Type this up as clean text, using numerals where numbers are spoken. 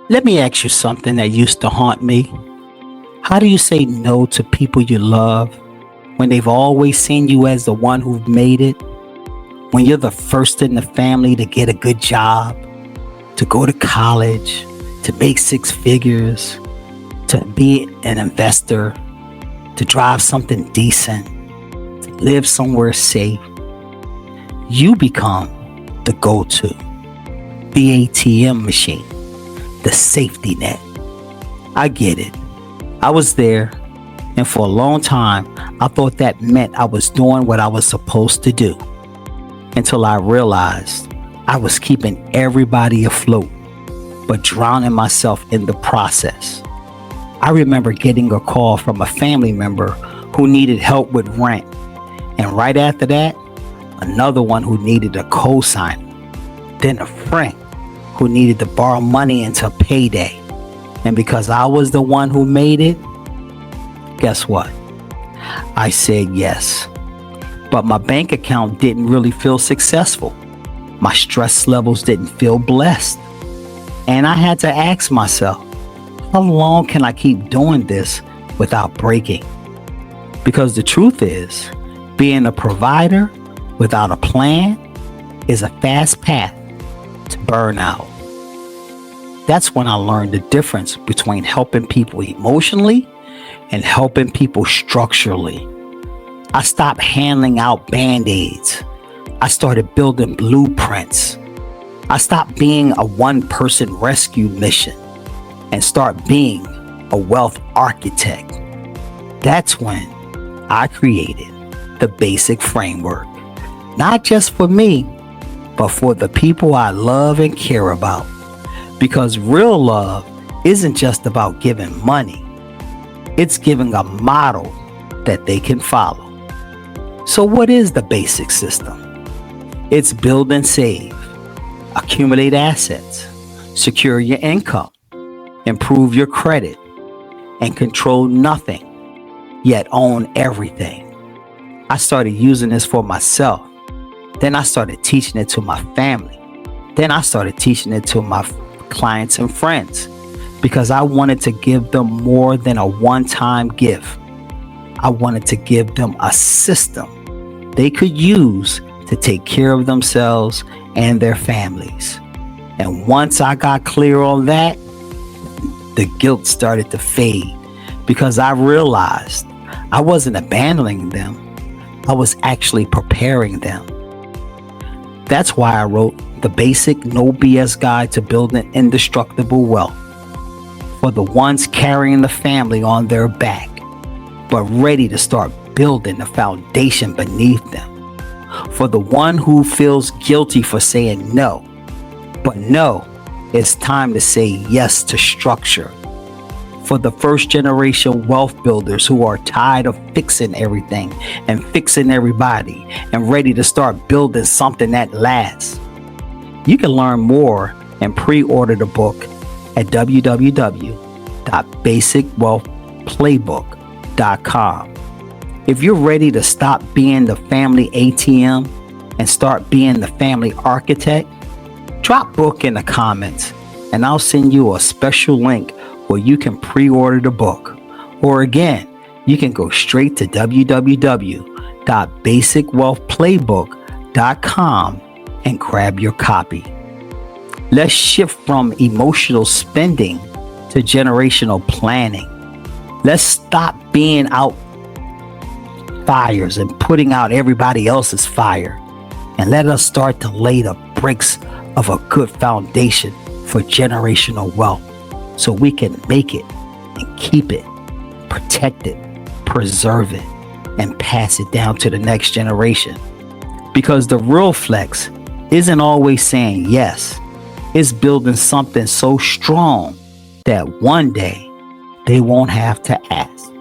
Let me ask you something that used to haunt me. How do you say no to people you love when they've always seen you as the one who've made it? When you're the first in the family to get a good job, to go to college, to make six figures, to be an investor, to drive something decent, to live somewhere safe, you become the go-to, the ATM machine, the safety net. I get it. I was there, and for a long time, I thought that meant I was doing what I was supposed to do, until I realized I was keeping everybody afloat, but drowning myself in the process. I remember getting a call from a family member who needed help with rent, and right after that, another one who needed a cosigner, then a friend who needed to borrow money until payday. And because I was the one who made it, guess what? I said yes. But my bank account didn't really feel successful. My stress levels didn't feel blessed. And I had to ask myself, how long can I keep doing this without breaking? Because the truth is, being a provider without a plan is a fast path to burnout. That's when I learned the difference between helping people emotionally and helping people structurally. I stopped handing out band-aids. I started building blueprints. I stopped being a one-person rescue mission and start being a wealth architect. That's when I created the B.A.S.I.C framework, not just for me, but for the people I love and care about. Because real love isn't just about giving money. It's giving a model that they can follow. So what is the B.A.S.I.C system? It's build and save, accumulate assets, secure your income, improve your credit, and control nothing, yet own everything. I started using this for myself. Then I started teaching it to my family. Then I started teaching it to my clients and friends because I wanted to give them more than a one-time gift. I wanted to give them a system they could use to take care of themselves and their families. And once I got clear on that, the guilt started to fade because I realized I wasn't abandoning them. I was actually preparing them. That's why I wrote the B.A.S.I.C No BS Guide to Building Indestructible Wealth for the ones carrying the family on their back, but ready to start building the foundation beneath them. For the one who feels guilty for saying no, but no, it's time to say yes to structure. For the first generation wealth builders who are tired of fixing everything and fixing everybody and ready to start building something that lasts. You can learn more and pre-order the book at www.basicwealthplaybook.com. If you're ready to stop being the family ATM and start being the family architect, drop book in the comments and I'll send you a special link where you can pre-order the book. Or again, you can go straight to www.basicwealthplaybook.com and grab your copy. Let's shift from emotional spending to generational planning. Let's stop being out fires and putting out everybody else's fire. And let us start to lay the bricks of a good foundation for generational wealth so we can make it and keep it, protect it, preserve it, and pass it down to the next generation. Because the real flex isn't always saying yes. It's building something so strong that one day they won't have to ask.